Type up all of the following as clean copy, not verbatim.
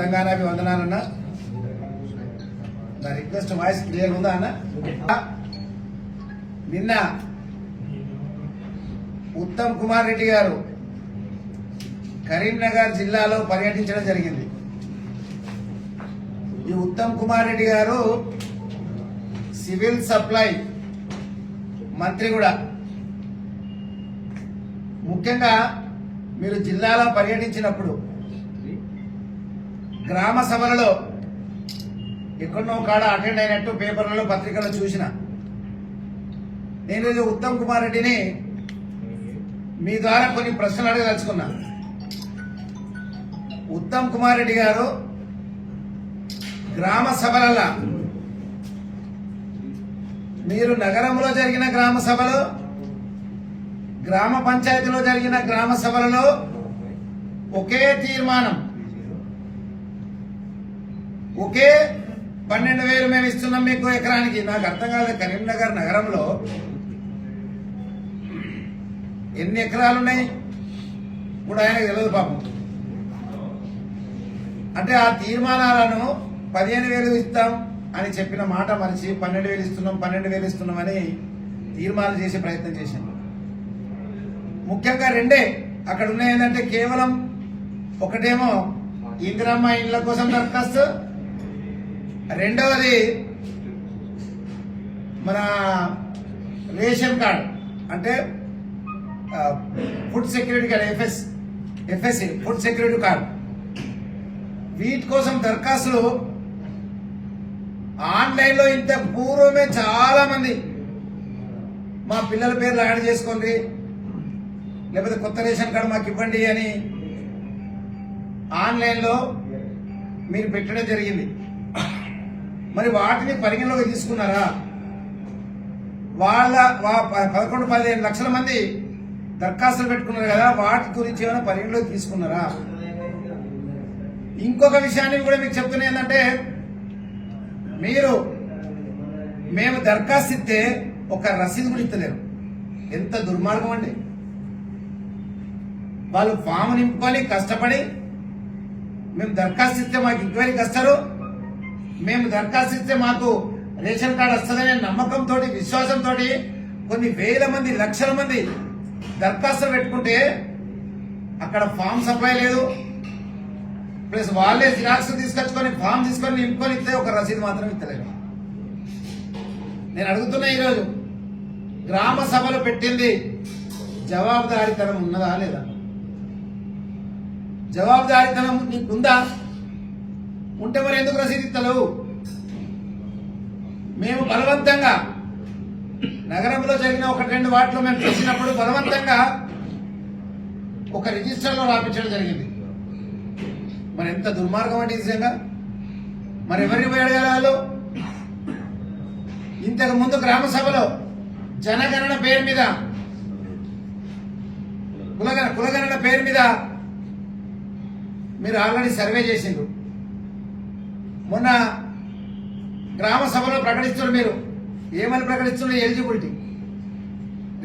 తెలంగాణకి వందనాలన్న. నా request voice clear ఉందా అన్న? నిన్న ఉత్తమ్ కుమార్ రెడ్డి గారు కరీంనగర్ జిల్లాలో పర్యటించడం జరిగింది. ఈ ఉత్తమ్ కుమార్ రెడ్డి గారు సివిల్ సప్లై మంత్రి కూడా. ముఖ్యంగా మీరు జిల్లాలో పర్యటించినప్పుడు గ్రామ సభలలో ఎక్కడో కాడ అటెండ్ అయినట్టు పేపర్లలో పత్రికల్లో చూసిన. నేను ఉత్తమ్ కుమార్ రెడ్డిని మీ ద్వారా కొన్ని ప్రశ్నలు అడగదలుచుకున్నా. ఉత్తమ్ కుమార్ రెడ్డి గారు గ్రామ సభలలో మీరు నగరంలో జరిగిన గ్రామ సభలు, గ్రామ పంచాయతీలో జరిగిన గ్రామ సభలలో ఒకే తీర్మానం, ఒకే 12,000 మేము ఇస్తున్నాం మీకు ఎకరానికి. నాకు అర్థం కాదు, కరీంనగర్ నగరంలో ఎన్ని ఎకరాలు ఉన్నాయి ఇప్పుడు ఆయనకు తెలియదు పాపం. అంటే ఆ తీర్మానాలను 15,000 ఇస్తాం అని చెప్పిన మాట మరిచి 12,000 ఇస్తున్నాం 12,000 ఇస్తున్నాం అని తీర్మానం చేసే ప్రయత్నం చేశాం. ముఖ్యంగా రెండే అక్కడ ఉన్నాయి. ఏంటంటే కేవలం ఒకటేమో ఇందిరమ్మ ఇండ్ల కోసం దరఖాస్తు, రెండవది మన రేషన్ కార్డు అంటే food security card, FSC food security card. వీటి కోసం దరఖాస్తులు ఆన్లైన్లో ఇంత పూర్వమే చాలా మంది మా పిల్లల పేర్లు యాడ్ చేసుకోండి, లేకపోతే కొత్త రేషన్ కార్డు మాకు ఇవ్వండి అని ఆన్లైన్లో మీరు పెట్టడం జరిగింది. మరి వాటిని పరిగణలోకి తీసుకున్నారా? వాళ్ళ 11-15 లక్షల మంది దరఖాస్తులు పెట్టుకున్నారు కదా, వాటి గురించి ఏమైనా పరిగణలోకి తీసుకున్నారా? ఇంకొక విషయాన్ని కూడా మీకు చెప్తున్నా, ఏంటంటే మేము దరఖాస్తు ఇస్తే ఒక రసీదు కూడా ఇస్తలేరు. ఎంత దుర్మార్గం అండి! వాళ్ళు ఫామ్ నింపుకొని కష్టపడి మేము దరఖాస్తు ఇస్తే మాకు ఎంక్వైరీకి వస్తారు, మేము దరఖాస్తు ఇస్తే మాకు రేషన్ కార్డు వస్తుందనే నమ్మకంతో, విశ్వాసంతో కొన్ని వేల మంది, లక్షల మంది దరఖాస్తులు పెట్టుకుంటే అక్కడ ఫామ్ సప్లై లేదు, ప్లస్ వాళ్ళే జిరాక్స్ తీసుకొచ్చుకొని ఫామ్ తీసుకొని నింపుకొని ఇస్తే ఒక రసీదు మాత్రం ఇస్తలేదు. నేను అడుగుతున్నా, ఈరోజు గ్రామ సభలు పెట్టింది జవాబుదారీతనం ఉన్నదా లేదా? జవాబుదారీతనం నీకుందా? ఉంటే మరి ఎందుకు రసీదు ఇస్తలేవు? మేము బలవంతంగా నగరంలో జరిగిన 1-2 వాటిలో మేము చేసినప్పుడు బలవంతంగా ఒక రిజిస్టర్లో రాపించడం జరిగింది. మరి ఎంత దుర్మార్గం అంటే నిజంగా. మరి ఎవరిని పోయి అడగాలి? ఇంతకు ముందు గ్రామ సభలో జనగణన పేరు మీద, కులగణన పేరు మీద మీరు ఆల్రెడీ సర్వే చేసిండ్రు. మొన్న గ్రామ సభలో ప్రకటిస్తున్నారు. మీరు ఏమని ప్రకటిస్తున్నారు? ఎలిజిబిలిటీ,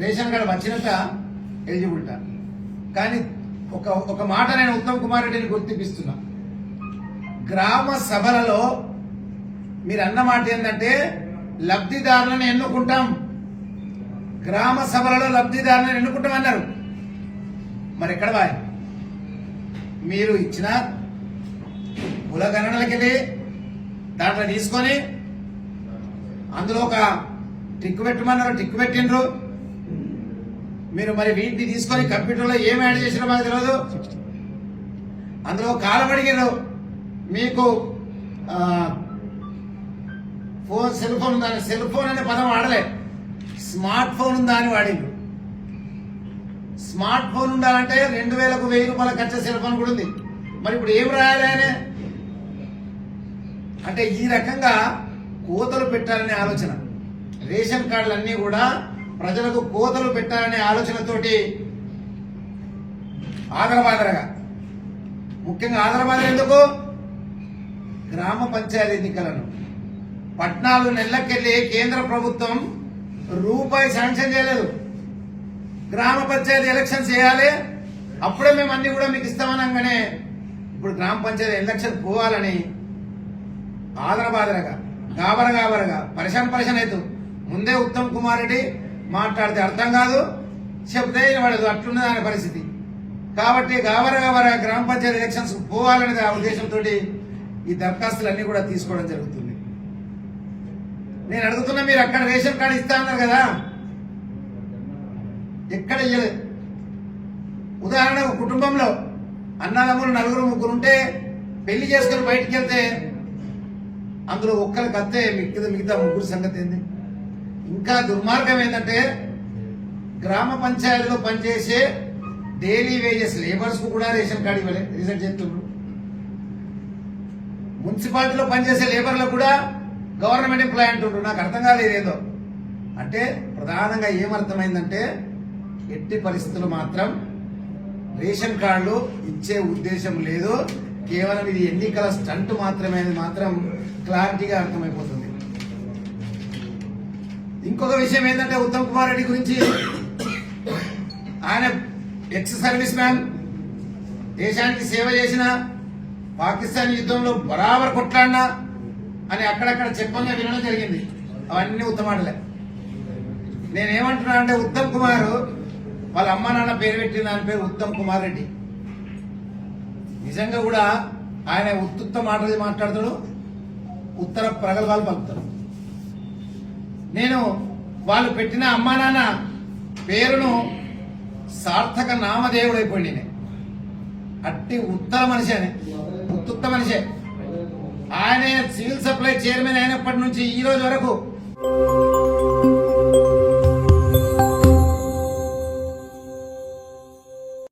రేషన్ కార్డు వచ్చినంత ఎలిజిబిలిటీ. కానీ ఒక మాట నేను ఉత్తమ్ కుమార్ రెడ్డిని గుర్తిపిస్తున్నా. గ్రామ సభలలో మీరు అన్న మాట ఏంటంటే లబ్ధిదారులను ఎన్నుకుంటాం, గ్రామ సభలలో లబ్ధిదారులను ఎన్నుకుంటాం అన్నారు. మరి ఎక్కడ బాయ్? మీరు ఇచ్చిన కులగణనలకి దాంట్లో తీసుకొని అందులో ఒక టిక్కు పెట్టమన్నారు, టిక్కు పెట్టిండ్రు. మీరు మరి వీటిని తీసుకొని కంప్యూటర్లో ఏం యాడ్ చేసినా మాకు తెలియదు. అందులో కాలం అడిగారు, మీకు సెల్ ఫోన్ ఉందా? సెల్ ఫోన్ అనే పదం వాడలే, స్మార్ట్ ఫోన్ ఉందా అని వాడిండ్రు. స్మార్ట్ ఫోన్ ఉండాలంటే 2,000కు 1,000 రూపాయల ఖర్చు సెల్ ఫోన్ కూడా ఉంది. మరి ఇప్పుడు ఏం రాయాలి ఆయన? అంటే ఈ రకంగా కోతలు పెట్టాలనే ఆలోచన, రేషన్ కార్డులన్నీ కూడా ప్రజలకు కోతలు పెట్టాలనే ఆలోచనతోటి ఆదరబాదరగా, ముఖ్యంగా ఆదరబాదర ఎందుకు? గ్రామ పంచాయతీ ఎన్నికలను 14 నెలలకెళ్ళి కేంద్ర ప్రభుత్వం రూపాయి శాంక్షన్ చేయలేదు. గ్రామ పంచాయతీ ఎలక్షన్ చేయాలి, అప్పుడే మేము అన్ని కూడా మీకు ఇస్తామనగానే ఇప్పుడు గ్రామ పంచాయతీ ఎలక్షన్ పోవాలని ఆదరబాదరగా గాబరగా పరిశాన్ అవుతూ ముందే ఉత్తమ్ కుమార్ రెడ్డి మాట్లాడితే అర్థం కాదు, చెప్తే పడదు, అట్లున్నది ఆయన పరిస్థితి. కాబట్టి గాబర గ్రామ పంచాయతీ ఎలక్షన్స్ పోవాలనేది ఆ ఉద్దేశంతో ఈ దరఖాస్తులన్నీ కూడా తీసుకోవడం జరుగుతుంది. నేను అడుగుతున్నా, మీరు అక్కడ రేషన్ కార్డు ఇస్తా అన్నారు కదా, ఎక్కడ ఇయ్యలేదు. ఉదాహరణకు కుటుంబంలో అన్నదమ్ములు 4-3 ఉంటే పెళ్లి చేసుకుని బయటికి వెళ్తే అందులో ఒక్కరికి అత్తే మిగతా 3 సంగతి ఏంది? ఇంకా దుర్మార్గం ఏంటంటే గ్రామ పంచాయతీలో పనిచేసే డైలీ వేజెస్ లేబర్స్ కు కూడా రేషన్ కార్డు ఇవ్వలే, రిజెక్ట్ చేస్తున్నారు. మున్సిపాలిటీలో పనిచేసే లేబర్లకు కూడా గవర్నమెంట్ ఎంప్లాయ్ అంటుండ్రు. నాకు అర్థం కాలేదు ఏదో. అంటే ప్రధానంగా ఏమర్థమైందంటే ఎట్టి పరిస్థితులు మాత్రం రేషన్ కార్డులు ఇచ్చే ఉద్దేశం లేదు, కేవలం ఇది ఎన్నికల స్టంట్ మాత్రమే అని మాత్రం క్లారిటీగా అర్థమైపోతుంది. ఇంకొక విషయం ఏంటంటే ఉత్తమ్ కుమార్ రెడ్డి గురించి, ఆయన ఎక్స్ సర్వీస్ మ్యాన్, దేశానికి సేవ చేసిన, పాకిస్తాన్ యుద్ధంలో బరాబర్ కొట్లాడినా అని అక్కడక్కడ చెప్పంగా వినడం జరిగింది. అవన్నీ ఉత్తమాటలే. నేనేమంటున్నా అంటే ఉత్తమ్ కుమార్ వాళ్ళ అమ్మ నాన్న పేరు పెట్టిన దాని పేరు ఉత్తమ్ కుమార్ రెడ్డి. నిజంగా కూడా ఆయన ఉత్తుత్త మాటలు మాట్లాడతాడు, ఉత్తర ప్రగల్భాలు పలుకుతాడు. నేను వాళ్ళు పెట్టిన అమ్మా నాన్న పేరును సార్థక నామదేవుడైపోయింది. నేను అట్టి ఉత్తర మనిషి, అని ఉత్తుత్త మనిషే. ఆయన సివిల్ సప్లై చైర్మన్ అయినప్పటి నుంచి ఈ రోజు వరకు